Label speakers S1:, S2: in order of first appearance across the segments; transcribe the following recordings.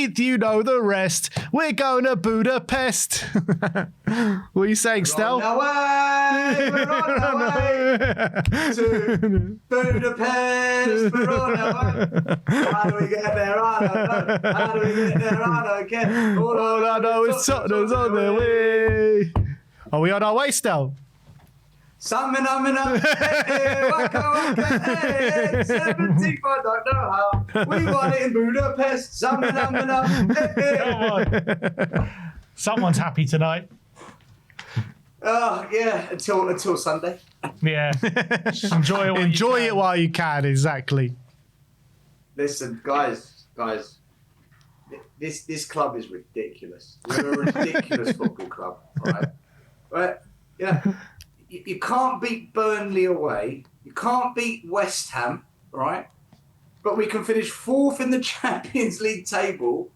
S1: 17th, you know the rest. We're going to Budapest. What are you saying, Stel?
S2: We're on our way to Budapest. We're on our way. How do we get there? I don't know. How do we get there? I don't care.
S1: All I know is Tottenham's on their way. Are we on our way, Stel?
S2: Waka, waka, hey, 17th, I don't know how. We won it in Budapest. Come
S3: on. Someone's happy tonight.
S2: Oh, yeah, until Sunday.
S3: Yeah. Enjoy
S1: it while you can, exactly.
S2: Listen, guys, this club is ridiculous. We're a ridiculous football club, right? Yeah. You can't beat Burnley away. You can't beat West Ham, right? But we can finish 4th in the Champions League table,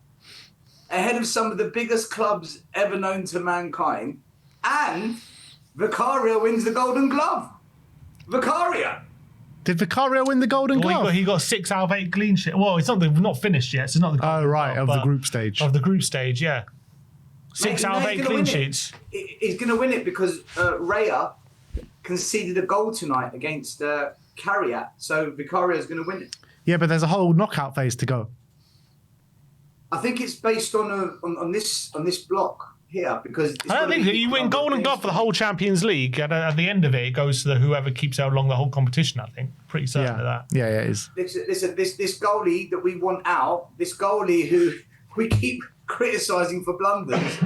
S2: ahead of some of the biggest clubs ever known to mankind, and Vicario wins the Golden Glove. Vicario.
S1: Did Vicario win the Golden Glove?
S3: He got 6 out of 8 clean sheets. Well, it's not finished yet. So it's not the Golden
S1: right,
S3: Glove,
S1: of the group stage.
S3: Of the group stage, yeah. 6 out of 8 clean sheets.
S2: He's going to win it because Raya conceded a goal tonight against Carriat, so Vicario's going to win it.
S1: Yeah, but there's a whole knockout phase to go.
S2: I think it's based on this block here because
S3: I don't think you win Golden Glove for the whole Champions League. At the end of it, it goes to whoever keeps out along the whole competition. I think pretty certain of that.
S1: Yeah, it is.
S2: Listen, this goalie that we want out, this goalie who we keep criticising for blunders.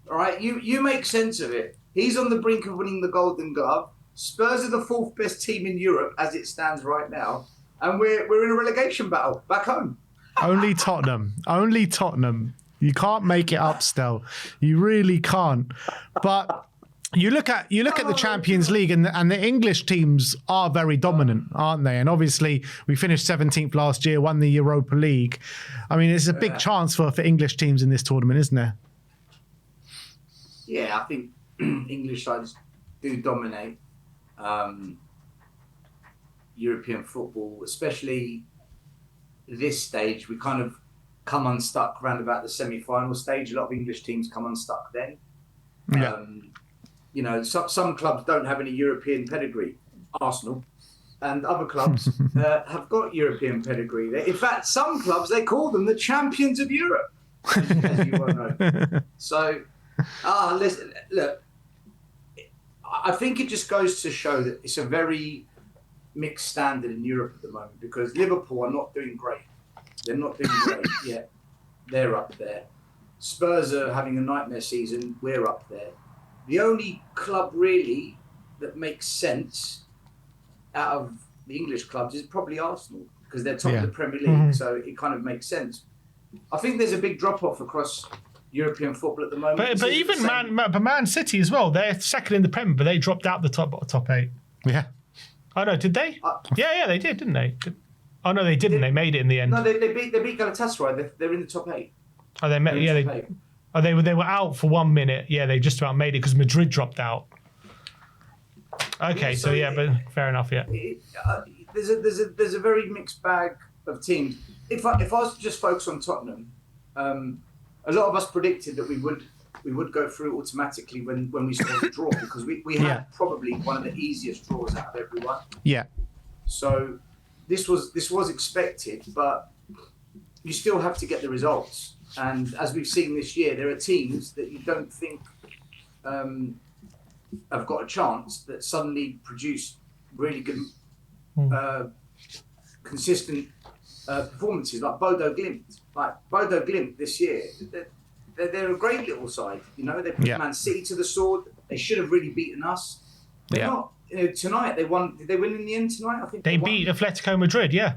S2: All right, you make sense of it. He's on the brink of winning the Golden Glove. Spurs are the 4th best team in Europe as it stands right now, and we're in a relegation battle back home.
S1: Only Tottenham. Only Tottenham. You can't make it up, Stel. You really can't. But you look at the Champions League, and the English teams are very dominant, aren't they? And obviously, we finished 17th last year, won the Europa League. I mean, it's a big chance for English teams in this tournament, isn't there?
S2: Yeah, I think English sides do dominate European football, especially this stage. We kind of come unstuck around about the semi-final stage. A lot of English teams come unstuck then.
S1: Yeah.
S2: Some clubs don't have any European pedigree. Arsenal and other clubs have got European pedigree. In fact, some clubs, they call them the champions of Europe, as you well know. So, listen, look, I think it just goes to show that it's a very mixed standard in Europe at the moment because Liverpool are not doing great. They're not doing great yet. They're up there. Spurs are having a nightmare season. We're up there. The only club really that makes sense out of the English clubs is probably Arsenal because they're top of the Premier League. So it kind of makes sense. I think there's a big drop-off across European football at the moment.
S3: But even Man City as well, they're second in the Premier, but they dropped out the top 8.
S1: Yeah.
S3: Oh no, did they? Yeah, they did, didn't they? Oh no, they didn't. They made it in the end.
S2: No, they beat Galatasaray. They're in the top 8.
S3: Oh, they were out for 1 minute. Yeah, they just about made it because Madrid dropped out. Okay, but fair enough. Yeah.
S2: There's a very mixed bag of teams. If I was to just focus on Tottenham, a lot of us predicted that we would go through automatically when we scored the draw because we had probably one of the easiest draws out of everyone.
S1: Yeah.
S2: So this was expected, but you still have to get the results. And as we've seen this year, there are teams that you don't think have got a chance that suddenly produce really good, consistent performances, like Bodo Glimt. Like Bodo Glimt this year, they're a great little side. They put Man City to the sword. They should have really beaten us. They're not. Tonight they won. Did they win in the end tonight? I think
S3: they beat Atletico Madrid. Yeah,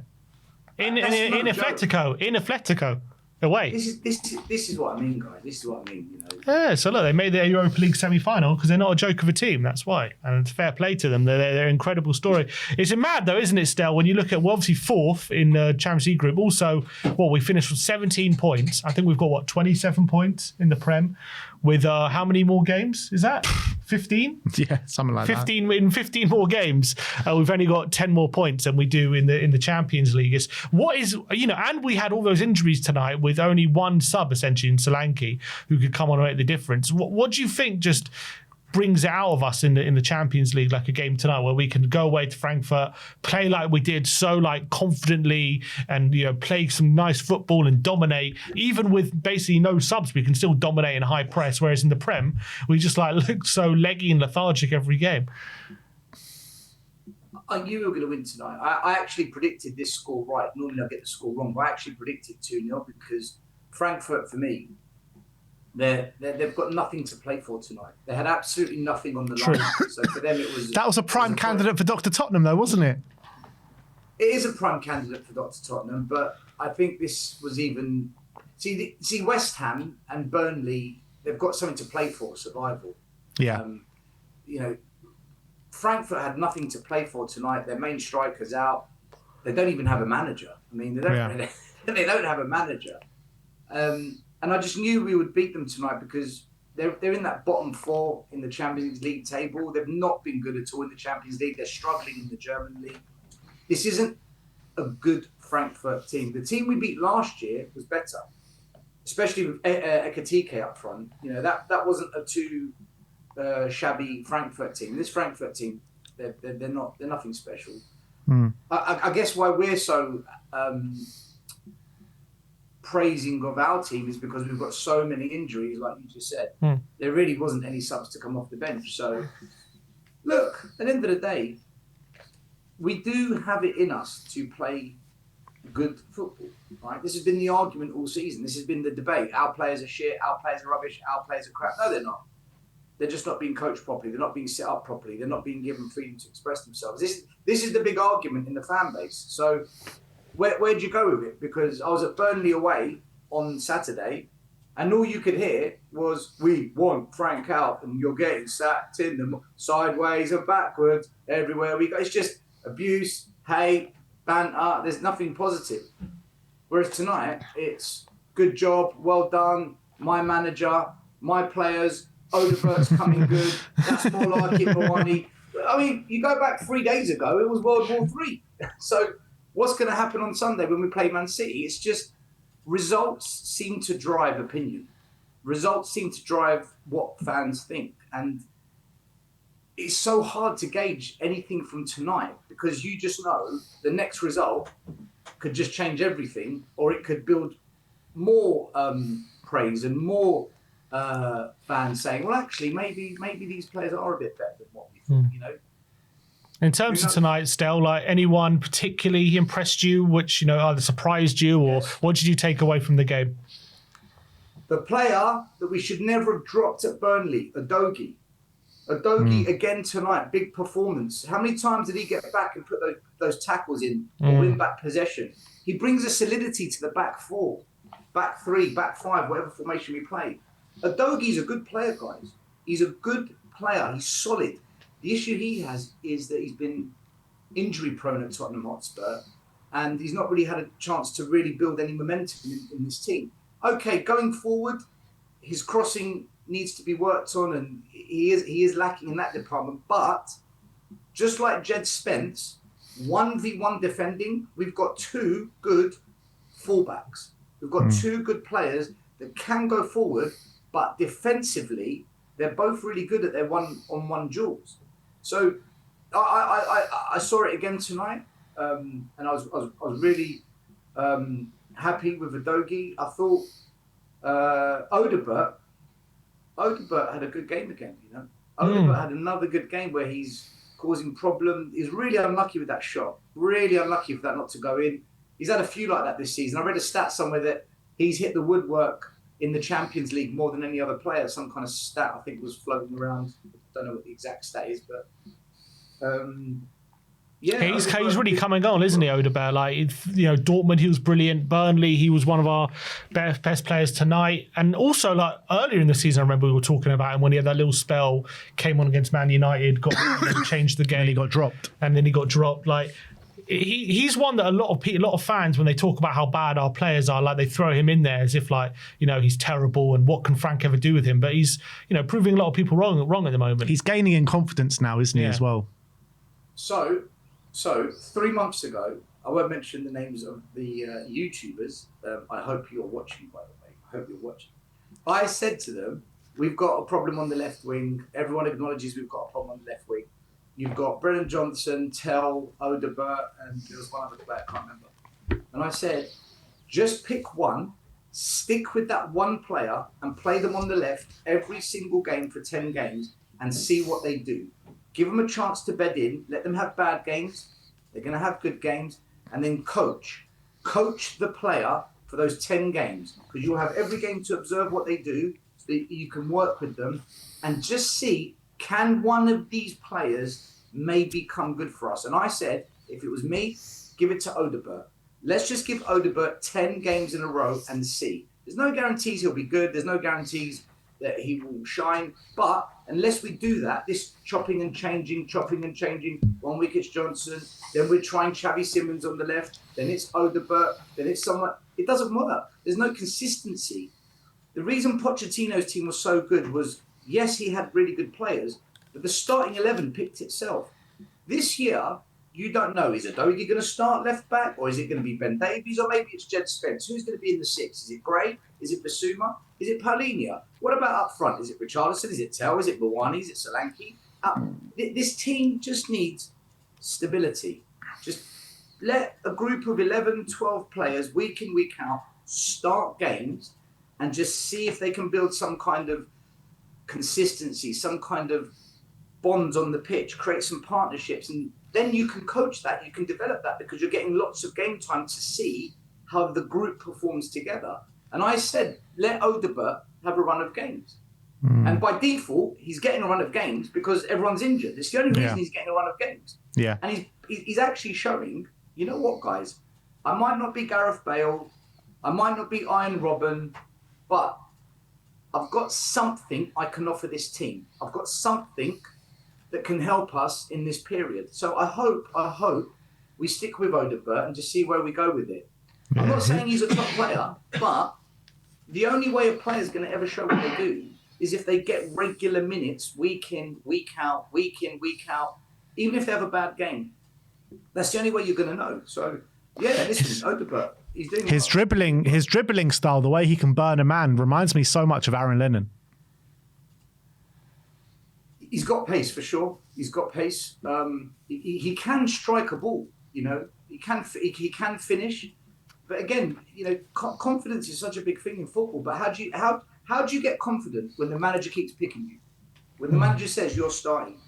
S3: in Atletico. Away.
S2: This is what I mean, guys. This is what I mean.
S3: Yeah, so look, they made the Europa League semi-final because they're not a joke of a team. That's why, and it's fair play to them. They're an incredible story. It's mad though, isn't it, Stel? When you look at obviously 4th in the Champions League group. Also, we finished with 17 points. I think we've got 27 points in the Prem. With how many more games is that? 15?
S1: Yeah, something like
S3: 15 in 15 more games. We've only got 10 more points than we do in the Champions League. And we had all those injuries tonight with only one sub essentially in Solanke who could come on and make the difference. What do you think just brings it out of us in the Champions League, like a game tonight where we can go away to Frankfurt, play like we did so like confidently, and play some nice football and dominate, even with basically no subs, we can still dominate in high press, whereas in the Prem we just like look so leggy and lethargic every game.
S2: I knew we were going to win tonight. I actually predicted this score right. Normally I get the score wrong, but I actually predicted 2-0 because Frankfurt, for me, they've got nothing to play for tonight. They had absolutely nothing on the line. So for them, it was...
S1: That was a prime candidate for Dr. Tottenham, though, wasn't it?
S2: It is a prime candidate for Dr. Tottenham, but I think this was even... See, West Ham and Burnley, they've got something to play for, survival.
S1: Yeah.
S2: Frankfurt had nothing to play for tonight. Their main striker's out. They don't even have a manager. I mean, they don't have a manager. And I just knew we would beat them tonight because they're in that bottom 4 in the Champions League table. They've not been good at all in the Champions League. They're struggling in the German league. This isn't a good Frankfurt team. The team we beat last year was better, especially with Ekatike up front. That wasn't a too shabby Frankfurt team. This Frankfurt team, they're nothing special. I guess why we're so praising of our team is because we've got so many injuries, like you just said. There really wasn't any subs to come off the bench. So, look, at the end of the day, we do have it in us to play good football, right? This has been the argument all season. This has been the debate. Our players are shit, our players are rubbish, our players are crap. No, they're not. They're just not being coached properly. They're not being set up properly. They're not being given freedom to express themselves. This is the big argument in the fan base. So where'd you go with it? Because I was at Burnley away on Saturday, and all you could hear was, "We want Frank out, and you're getting sacked in them sideways and backwards everywhere we go." It's just abuse, hate, banter. There's nothing positive. Whereas tonight, it's good job, well done, my manager, my players, Odegaard's coming good. That's more like it, Bawani. I mean, you go back 3 days ago, it was World War III. So what's going to happen on Sunday when we play Man City? It's just results seem to drive opinion. Results seem to drive what fans think. And it's so hard to gauge anything from tonight because you just know the next result could just change everything, or it could build more praise and more fans saying, well, actually, maybe these players are a bit better than what we thought,
S3: In terms of tonight, Stel, like anyone particularly impressed you, which, either surprised you, or what did you take away from the game?
S2: The player that we should never have dropped at Burnley, Udogie. Udogie again tonight, big performance. How many times did he get back and put those tackles in or win back possession? He brings a solidity to the back 4, back 3, back 5, whatever formation we play. Udogie's a good player, guys. He's a good player. He's solid. The issue he has is that he's been injury prone at Tottenham Hotspur, and he's not really had a chance to really build any momentum in this team. Okay, going forward, his crossing needs to be worked on, and he is lacking in that department. But just like Jed Spence, 1v1 defending, we've got 2 good fullbacks. We've got 2 good players that can go forward, but defensively, they're both really good at their one-on-one duels. So I saw it again tonight, and I was really happy with Udogie. I thought Odegaard had a good game again. Odegaard had another good game where he's causing problems. He's really unlucky with that shot. Really unlucky for that not to go in. He's had a few like that this season. I read a stat somewhere that he's hit the woodwork in the Champions League more than any other player. Some kind of stat I think was floating around. I don't know what the exact stat is, but
S3: he's really coming on, isn't he, Odegaard? Like, Dortmund, he was brilliant. Burnley, he was one of our best players tonight. And also, like, earlier in the season, I remember we were talking about him when he had that little spell, came on against Man United, got changed the game.
S1: And he got dropped.
S3: Like, he's one that a lot of fans, when they talk about how bad our players are, like they throw him in there as if like, he's terrible and what can Frank ever do with him? But he's, proving a lot of people wrong at the moment.
S1: He's gaining in confidence now, isn't he, as well?
S2: So 3 months ago, I won't mention the names of the YouTubers. I hope you're watching, by the way. I hope you're watching. I said to them, we've got a problem on the left wing. Everyone acknowledges we've got a problem on the left wing. You've got Brennan Johnson, Tell, Odebert, and there was one other player, I can't remember. And I said, just pick one, stick with that one player, and play them on the left every single game for 10 games and see what they do. Give them a chance to bed in, let them have bad games. They're going to have good games. And then coach the player for those 10 games, because you'll have every game to observe what they do so that you can work with them and just see, can one of these players maybe come good for us? And I said, if it was me, give it to Odebert. Let's just give Odebert 10 games in a row and see. There's no guarantees he'll be good. There's no guarantees that he will shine. But unless we do that, this chopping and changing, 1 week it's Johnson, then we're trying Xavi Simons on the left, then it's Odebert, then it's someone. It doesn't work. There's no consistency. The reason Pochettino's team was so good was, yes, he had really good players, but the starting 11 picked itself. This year, you don't know. Is Adogi going to start left back, or is it going to be Ben Davies, or maybe it's Jed Spence? Who's going to be in the 6? Is it Gray? Is it Basuma? Is it Paulinho? What about up front? Is it Richarlison? Is it Tell? Is it Bawani? Is it Solanke? This team just needs stability. Just let a group of 11, 12 players, week in, week out, start games and just see if they can build some kind of consistency, some kind of bonds on the pitch, create some partnerships, and then you can coach that, you can develop that, because you're getting lots of game time to see how the group performs together. And I said, let Odebert have a run of games. And by default, he's getting a run of games because everyone's injured. It's the only reason he's getting a run of games.
S1: Yeah.
S2: And he's actually showing, you know what, guys? I might not be Gareth Bale, I might not be Iron Robin, but I've got something I can offer this team. I've got something that can help us in this period. So I hope we stick with Odebert and just see where we go with it. Yeah. I'm not saying he's a top player, but the only way a player is going to ever show what they do is if they get regular minutes, week in, week out, even if they have a bad game. That's the only way you're going to know. So, yeah, listen, Odebert, he's doing
S1: his dribbling style, the way he can burn a man, reminds me so much of Aaron Lennon.
S2: He's got pace for sure. He's got pace. He can strike a ball. He can finish. But again, confidence is such a big thing in football. But how do you get confident when the manager keeps picking you? When the manager says you're starting,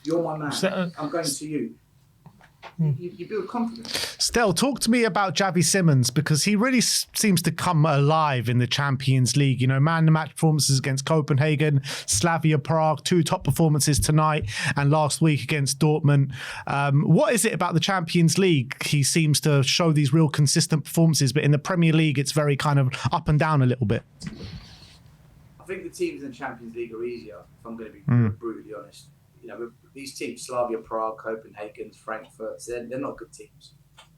S2: you're my man, I'm going to you. You build confidence.
S1: Stel, talk to me about Xavi Simons, because he really seems to come alive in the Champions League. Man-to-match performances against Copenhagen, Slavia Prague, 2 top performances tonight and last week against Dortmund. What is it about the Champions League? He seems to show these real consistent performances, but in the Premier League, it's very kind of up and down a little bit.
S2: I think the teams in the Champions League are easier, if I'm going to be brutally honest. These teams, Slavia Prague, Copenhagen, Frankfurt, they're not good teams.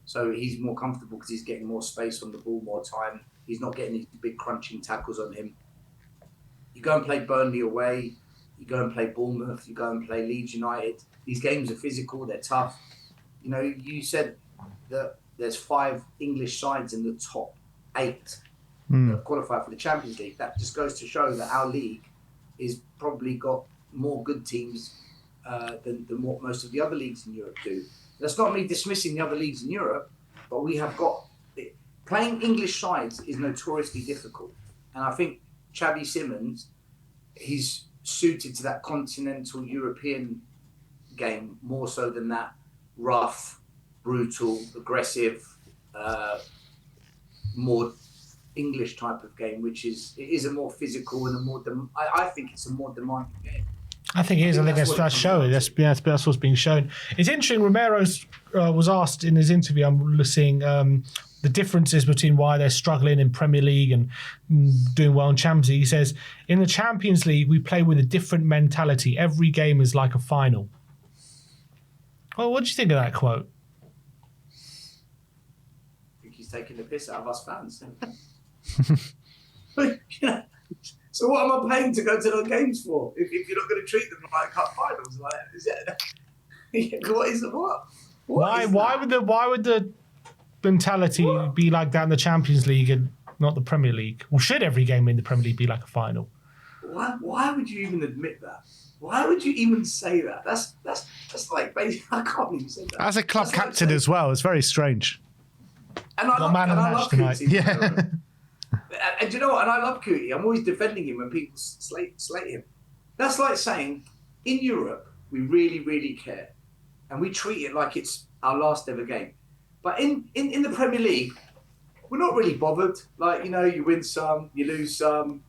S2: So he's more comfortable because he's getting more space on the ball, more time. He's not getting these big crunching tackles on him. You go and play Burnley away, you go and play Bournemouth, you go and play Leeds United. These games are physical, they're tough. You said that there's 5 English sides in the top 8 that have qualified for the Champions League. That just goes to show that our league is probably got more good teams than what most of the other leagues in Europe do. That's not me dismissing the other leagues in Europe, but we have got... Playing English sides is notoriously difficult. And I think Xavi Simons, he's suited to that continental European game more so than that rough, brutal, aggressive, more English type of game, it is a more physical and I think it's a more demanding game.
S3: I think it is. I think that's showing. That's what's being shown. It's interesting. Romero was asked in his interview, I'm seeing the differences between why they're struggling in Premier League and doing well in Champions League. He says, in the Champions League, we play with a different mentality. Every game is like a final. Well, what do you think of that quote?
S2: he's taking the piss out of us fans. So what am I paying to go to the games for? If you're not going to treat them like cup finals, like is it? What is it? Why
S3: would the mentality be like that in the Champions League and not the Premier League? Well, should every game in the Premier League be like a final?
S2: Why would you even admit that? Why would you even say that? That's like basically I can't even say that.
S1: As a club captain as well, it's very strange.
S2: And I love
S3: tonight.
S2: Kuti.
S1: Yeah.
S2: And do you know what? And I love Kuti. I'm always defending him when people slate him. That's like saying, in Europe, we really, really care. And we treat it like it's our last ever game. But in the Premier League, we're not really bothered. Like, you win some, you lose some.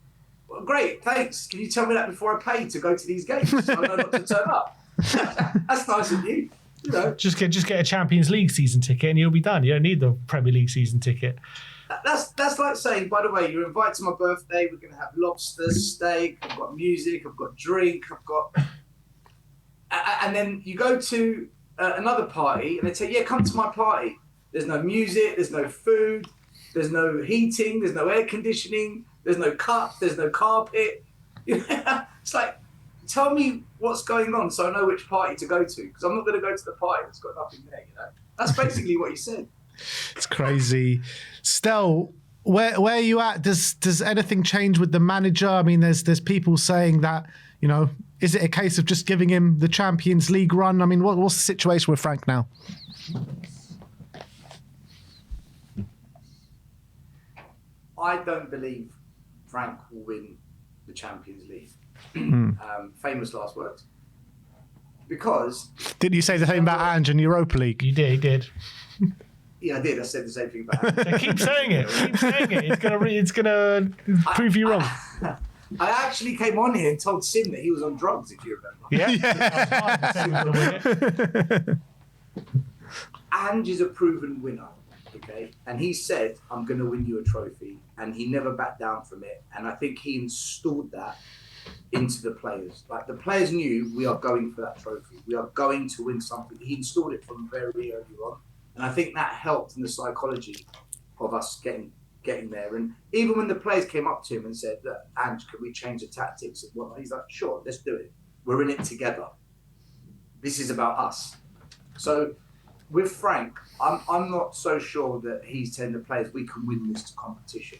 S2: Well, great, thanks. Can you tell me that before I pay to go to these games? So I know not to turn up. That's nice of you.
S3: Just get a Champions League season ticket and you'll be done. You don't need the Premier League season ticket.
S2: That's like saying, by the way, you're invited to my birthday. We're going to have lobster, steak. I've got music. I've got drink. And then you go to another party and they say, yeah, come to my party. There's no music. There's no food. There's no heating. There's no air conditioning. There's no cups. There's no carpet. It's like, tell me what's going on so I know which party to go to, because I'm not going to go to the party that's got nothing there. That's basically what you said.
S1: It's crazy. Stel, where are you at? Does anything change with the manager? I mean, there's people saying that, is it a case of just giving him the Champions League run? I mean, what's the situation with Frank now?
S2: I don't believe Frank will win the Champions League. Famous last words. Because...
S1: Didn't you say the same about Ange and Europa League?
S3: You did.
S2: Yeah, I did. I said the same thing about Ange.
S3: So keep saying it. It's gonna prove you wrong.
S2: I actually came on here and told Sim that he was on drugs, if you remember. Ange is a proven winner. Okay, and he said, I'm going to win you a trophy, and he never backed down from it. And I think he installed that into the players. Like, the players knew, we are going for that trophy. We are going to win something. He installed it from very early on. And I think that helped in the psychology of us getting there. And even when the players came up to him and said, look, Ange, can we change the tactics and whatnot? He's like, sure, let's do it. We're in it together. This is about us. So with Frank, I'm not so sure that he's telling the players we can win this competition.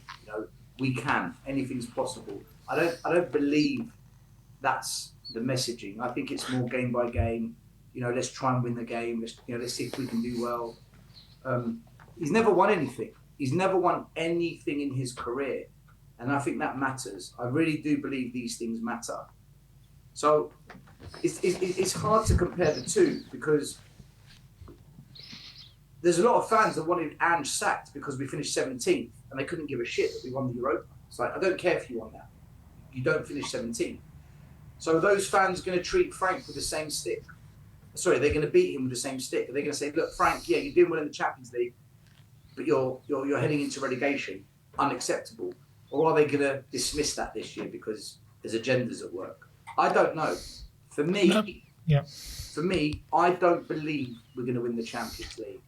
S2: We can. Anything's possible. I don't believe that's the messaging. I think it's more game by game. Let's try and win the game. Let's see if we can do well. He's never won anything. He's never won anything in his career, and I think that matters. I really do believe these things matter. So it's hard to compare the two, because there's a lot of fans that wanted Ange sacked because we finished 17th and they couldn't give a shit that we won the Europa. It's like, I don't care if you won that. You don't finish 17th. So are those fans going to treat Frank with the same stick? Sorry, they're going to beat him with the same stick. Are they going to say, look, Frank, yeah, you're doing well in the Champions League, but you're heading into relegation, unacceptable? Or are they going to dismiss that this year because there's agendas at work? I don't know. For me, I don't believe we're going to win the Champions League.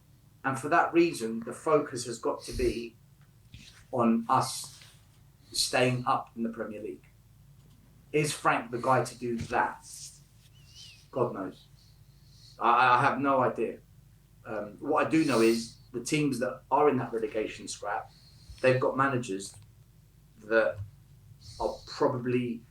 S2: And for that reason, the focus has got to be on us staying up in the Premier League. Is Frank the guy to do that? God knows. I have no idea. What I do know is the teams that are in that relegation scrap, they've got managers that are probably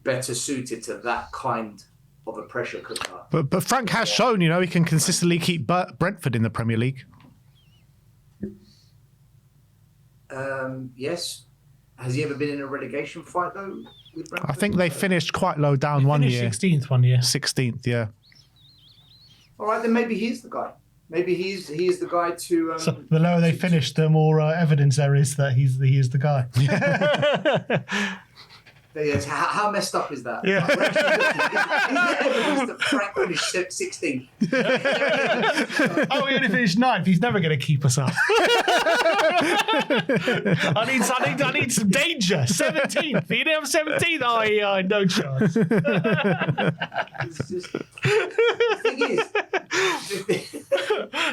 S2: better suited to that kind of a pressure cooker.
S1: But Frank has shown, he can consistently keep Brentford in the Premier League.
S2: Yes. Has he ever been in a relegation fight, though, with Brentford?
S1: I think they finished quite low down one year.
S3: 16th one year.
S1: 16th, yeah.
S2: All right, then maybe he's the guy. Maybe he is the guy to...
S3: so the lower they finish, the more evidence there is that he is the guy.
S2: Yes, how messed up is that?
S3: Yeah.
S2: We're actually looking. Is there evidence that Frank finished 16th?
S3: Oh, he only finished 9th. He's never going to keep us up. I need some danger. 17th. He didn't have 17th. Oh, yeah, no chance.
S2: It's just, the thing is,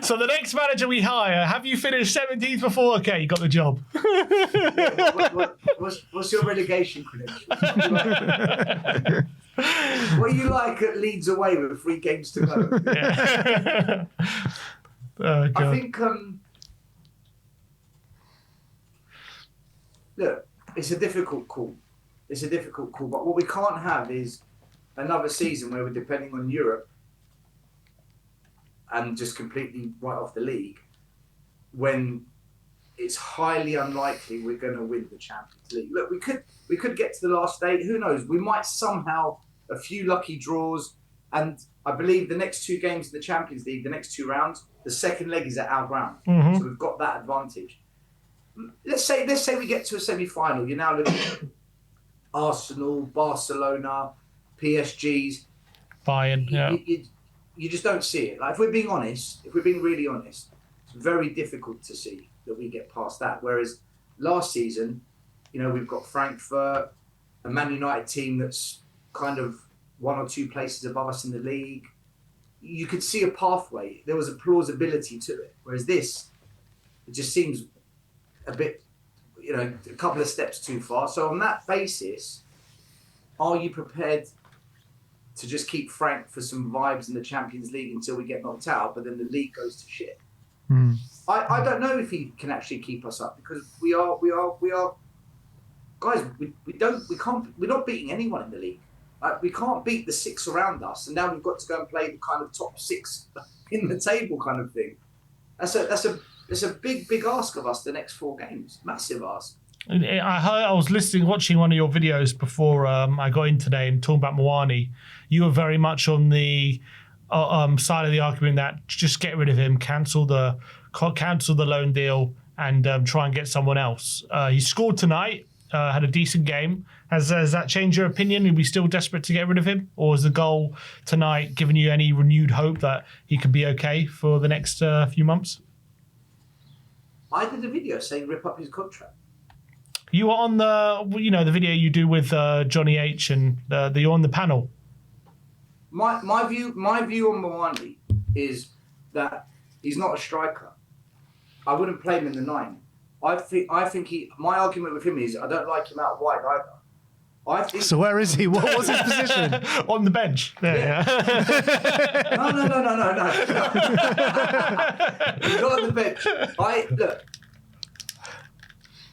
S3: So the next manager we hire, have you finished 17th before? Okay, you got the job.
S2: what's your relegation credentials? What are you like at Leeds away with 3 games to go?
S3: Yeah. Oh, God.
S2: I think, look, it's a difficult call. But what we can't have is another season where we're depending on Europe and just completely write off the league when it's highly unlikely we're going to win the Champions League. Look, we could get to the last 8. Who knows? We might somehow, a few lucky draws, and I believe the next 2 games in the Champions League, the next 2 rounds, the second leg is at our ground.
S3: Mm-hmm.
S2: So we've got that advantage. Let's say we get to a semi-final. You're now looking at Arsenal, Barcelona, PSGs.
S3: Bayern, yeah.
S2: You just don't see it. Like, if we're being really honest, it's very difficult to see that we get past that. Whereas last season, we've got Frankfurt, a Man United team that's kind of 1 or 2 places above us in the league. You could see a pathway. There was a plausibility to it. Whereas this, it just seems a bit, a couple of steps too far. So on that basis, are you prepared to just keep Frank for some vibes in the Champions League until we get knocked out, but then the league goes to shit? I don't know if he can actually keep us up, because we are guys. We're not beating anyone in the league. We can't beat the 6 around us, and now we've got to go and play the kind of top 6 in the table kind of thing. That's a big ask of us the next 4 games. Massive ask.
S3: I was watching one of your videos before I got in today and talking about Moani. You were very much on the side of the argument that just get rid of him, cancel the loan deal, and try and get someone else. He scored tonight, had a decent game. Has that changed your opinion? Are we still desperate to get rid of him, or is the goal tonight giving you any renewed hope that he could be okay for the next few months?
S2: I did a video saying rip up his contract.
S3: You were on the video you do with Johnny H, and you're on the panel.
S2: My view on Moani is that he's not a striker. I wouldn't play him in the 9. I think my argument with him is I don't like him out wide either.
S1: So where is he? What was his position?
S3: On the bench. Yeah.
S2: No. He's not on the bench. Look.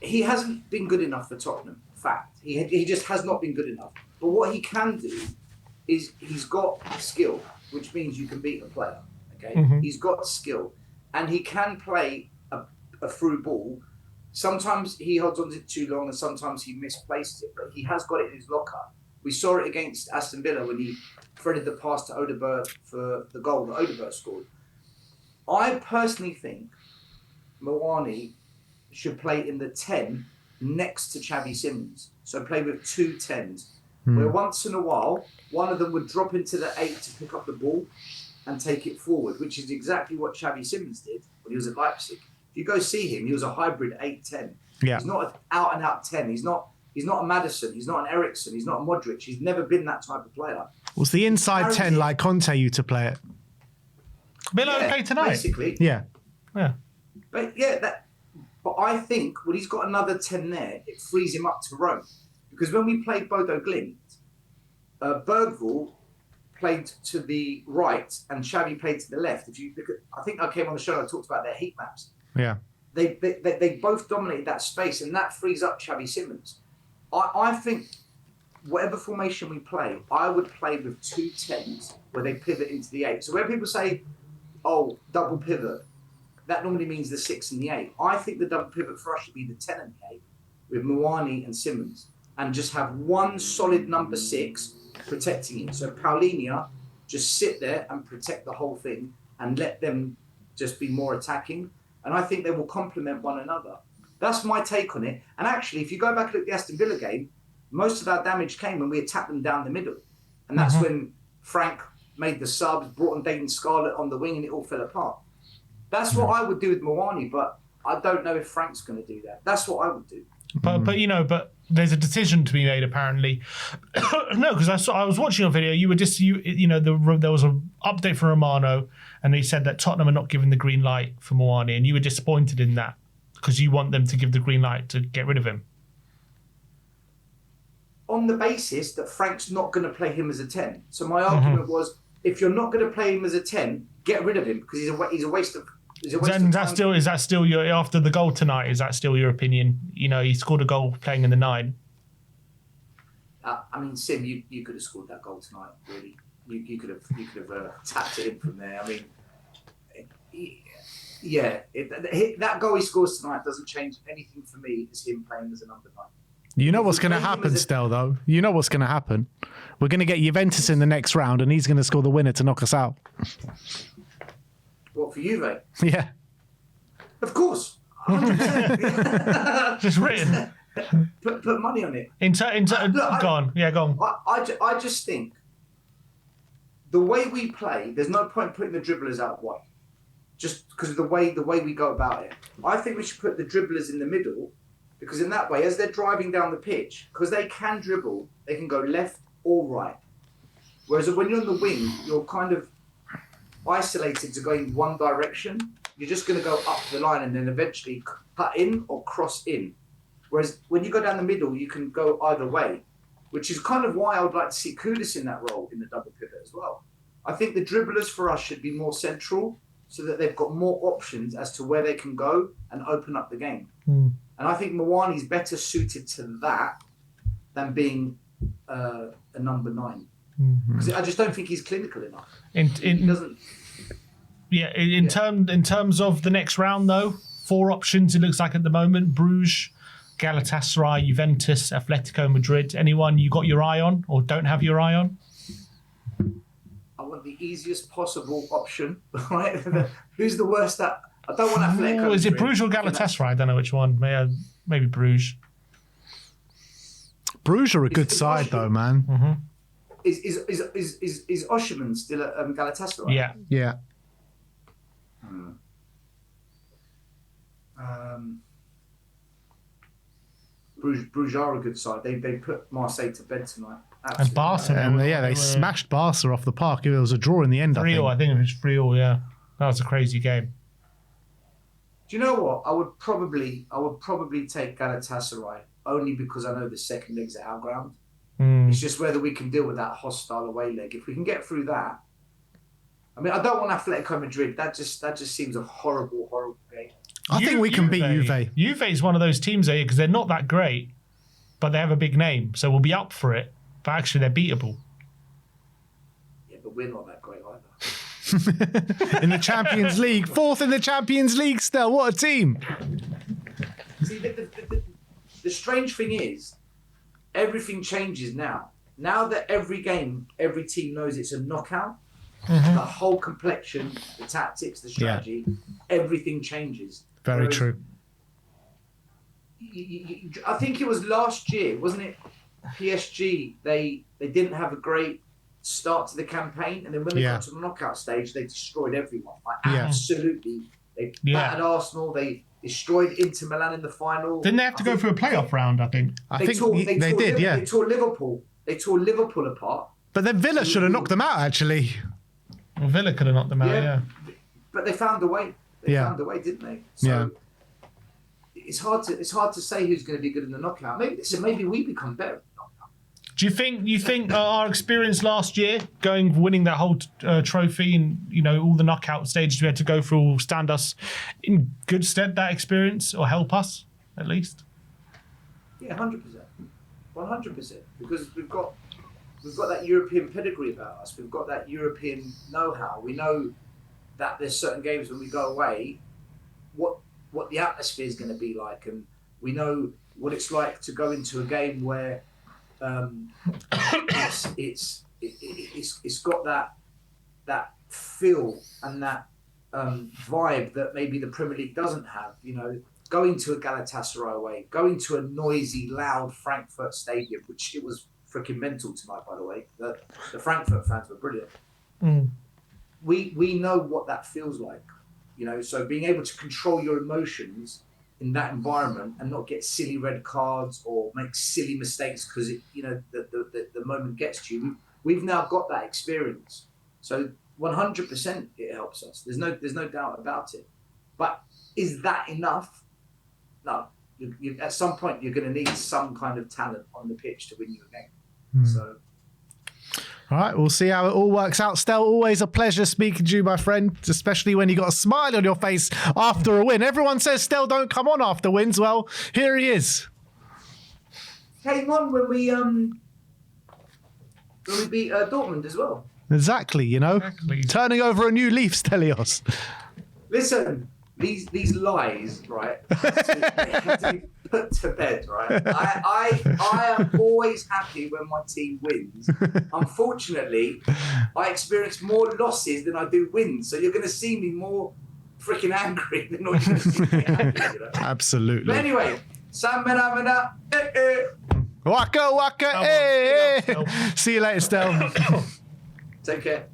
S2: He hasn't been good enough for Tottenham. Fact. He just has not been good enough. But what he can do is he's got skill, which means you can beat a player. Okay. Mm-hmm. He's got skill, and he can play a through ball. Sometimes he holds on to it too long, and sometimes he misplaced it. But he has got it in his locker. We saw it against Aston Villa when he threaded the pass to Odegaard for the goal that Odegaard scored. I personally think Moani should play in the 10 next to Xavi Simons. So play with 2 10s, where once in a while, one of them would drop into the 8 to pick up the ball and take it forward, which is exactly what Xavi Simons did when he was at Leipzig. If you go see him, he was a hybrid 8-10.
S1: Yeah.
S2: He's not an out-and-out 10. He's not a Maddison. He's not an Eriksen. He's not a Modric. He's never been that type of player.
S1: Was the inside 10 like Conte used to play it?
S3: Miller okay tonight?
S2: Basically.
S1: Yeah.
S2: But I think when he's got another 10 there, it frees him up to roam. Because when we played Bodo Glimt, Bergvall played to the right and Xavi played to the left. If you look at, I think I came on the show and I talked about their heat maps.
S1: Yeah.
S2: They both dominated that space, and that frees up Xavi Simons. I think whatever formation we play, I would play with 2 10s where they pivot into the 8. So when people say, oh, double pivot, that normally means the 6 and the 8. I think the double pivot for us should be the 10 and the 8 with Moani and Simons, and just have one solid number 6 protecting him. So Paulinho just sit there and protect the whole thing and let them just be more attacking. And I think they will complement one another. That's my take on it. And actually, if you go back and look at the Aston Villa game, most of our damage came when we attacked them down the middle. And that's when Frank made the subs, brought on Dayton Scarlett on the wing, and it all fell apart. That's what I would do with Mwani, but I don't know if Frank's going to do that. That's what I would do.
S3: But there's a decision to be made apparently. No, because I was watching your video. There was an update from Romano, and he said that Tottenham are not giving the green light for Mwani, and you were disappointed in that because you want them to give the green light to get rid of him.
S2: On the basis that Frank's not going to play him as a 10. So my argument was, if you're not going to play him as a 10, get rid of him because he's a waste of. Is
S3: that still your, after the goal tonight? Is that still your opinion? He scored a goal playing in the 9.
S2: I mean, Sim, you could have scored that goal tonight. Really, you could have tapped it in from there. I mean, that goal he scores tonight doesn't change anything for me as him playing as a number 9.
S1: You know what's going to happen, Stel, though? You know what's going to happen? We're going to get Juventus in the next round, and he's going to score the winner to knock us out.
S2: What, for Juve?
S1: Yeah.
S2: Of course. 100%.
S3: Just written.
S2: Put money on it.
S3: Go on. Yeah, go on.
S2: I just think the way we play, there's no point putting the dribblers out wide. Just because of the way we go about it. I think we should put the dribblers in the middle. Because in that way, as they're driving down the pitch, because they can dribble, they can go left or right. Whereas when you're on the wing, you're kind of isolated to going one direction. You're just going to go up the line and then eventually cut in or cross in. Whereas when you go down the middle, you can go either way, which is kind of why I would like to see Kudus in that role in the double pivot as well. I think the dribblers for us should be more central so that they've got more options as to where they can go and open up the game. And I think Mwani's better suited to that than being a number 9. Because I just don't think he's clinical enough. He doesn't.
S3: Yeah, in terms of the next round, though, 4 options it looks like at the moment: Bruges, Galatasaray, Juventus, Atletico Madrid. Anyone you got your eye on or don't have your eye on?
S2: I want the easiest possible option, right? Who's the worst at? I don't want Atletico.
S3: Is it Bruges or Galatasaray? I don't know which one. Maybe Bruges.
S1: Bruges are a good side, though, man.
S2: Is Osherman still at Galatasaray?
S3: Yeah.
S1: Yeah.
S2: Bruges are a good side. They put Marseille to bed tonight. Absolutely.
S3: And Barca.
S1: And they smashed Barca off the park. It was a draw in the end,
S3: 3-0, I think it was 3-0, yeah. That was a crazy game.
S2: Do you know what? I would probably take Galatasaray only because I know the second leg's at our ground. It's just whether we can deal with that hostile away leg. If we can get through that, I mean, I don't want Atletico Madrid. That just seems a horrible, horrible game.
S1: I think we can beat Juve.
S3: Juve is one of those teams there because they're not that great, but they have a big name, so we'll be up for it. But actually, they're beatable.
S2: Yeah, but we're not that great either.
S1: In the Champions League, 4th in the Champions League. Still, what a team!
S2: See, the strange thing is, everything changes now. Now that every game, every team knows it's a knockout, the whole complexion, the tactics, the strategy, everything changes.
S1: Very true.
S2: I think it was last year, wasn't it? PSG, they didn't have a great start to the campaign, and then when they got to the knockout stage, they destroyed everyone. Absolutely. They battered Arsenal, they destroyed Inter Milan in the final.
S3: Didn't they have to go for a playoff round, I think?
S1: I think they did.
S2: They tore Liverpool. They tore Liverpool apart.
S1: But then Villa should have knocked them out, actually.
S3: Well, Villa could have knocked them out, yeah.
S2: But they found a way. They found a way, didn't they? So it's hard to say who's going to be good in the knockout. Maybe we become better.
S3: Do you think our experience last year, winning that whole trophy and all the knockout stages we had to go through, will stand us in good stead? That experience, or help us at least?
S2: Yeah, 100%, 100%. Because we've got that European pedigree about us. We've got that European know-how. We know that there's certain games when we go away, what the atmosphere is going to be like, and we know what it's like to go into a game where. It's got that feel and that vibe that maybe the Premier League doesn't have. going to a Galatasaray away, going to a noisy, loud Frankfurt stadium, which it was freaking mental tonight, by the way. The Frankfurt fans were brilliant. We know what that feels like, you know. So being able to control your emotions in that environment and not get silly red cards or make silly mistakes because the moment gets to you. We've now got that experience, so 100% it helps us. There's no doubt about it. But is that enough? No. You, at some point, you're going to need some kind of talent on the pitch to win you a game. So.
S1: All right, we'll see how it all works out. Stel, always a pleasure speaking to you, my friend, especially when you got a smile on your face after a win. Everyone says Stel don't come on after wins. Well, here he is.
S2: Came on when we beat Dortmund as well.
S1: Exactly, you know. Turning over a new leaf, Stelios.
S2: Listen, these lies, right, have to be put to bed, right? I am always happy when my team wins. Unfortunately, I experience more losses than I do wins. So you're going to see me more freaking angry than you're going to see me angry, you know?
S1: Absolutely.
S2: But anyway, Sam Mena,
S1: Waka, waka, hey. See you later, Stel.
S2: Take care.